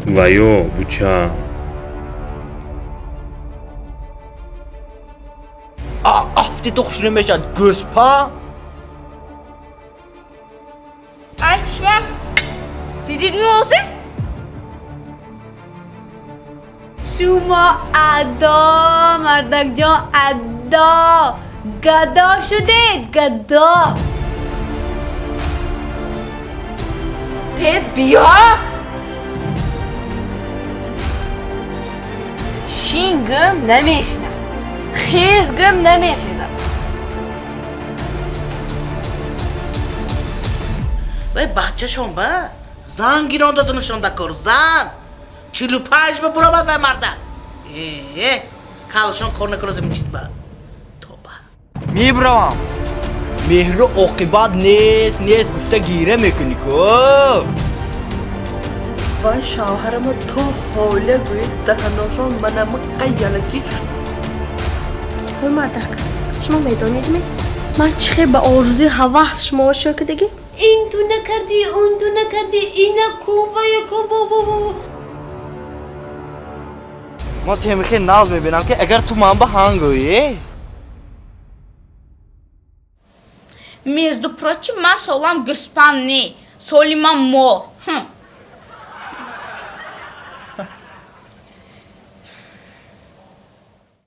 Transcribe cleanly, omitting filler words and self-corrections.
وایو بچم Afti toxuşunu meşad gözpa. Açmam. Dedin mi olsun? شما ادا مردک جان ادا گدا شدید گدا تز بیا شینگم نمیشنم خیزگم نمیخیزم وای بچه شون با زن گیران دادنشون دکار زن 45 به برابر و مرده کالشون کار نکنه چیز با توبه میبرم. مهر و عاقبت نیست گفته گیره میکنی که. وای شوهرم تو حوله گوید دهناشان منم قیلکی. های مادر شما میدانید می من چه به آرزوی هوس شما شکردگی این تو نکردی اون تو نکردی اینا کو و کو ما تیمخی ناز میبینم که اگر تو من به هنگویی Между прочим, mən solam Gıspanni, Soliman Mo.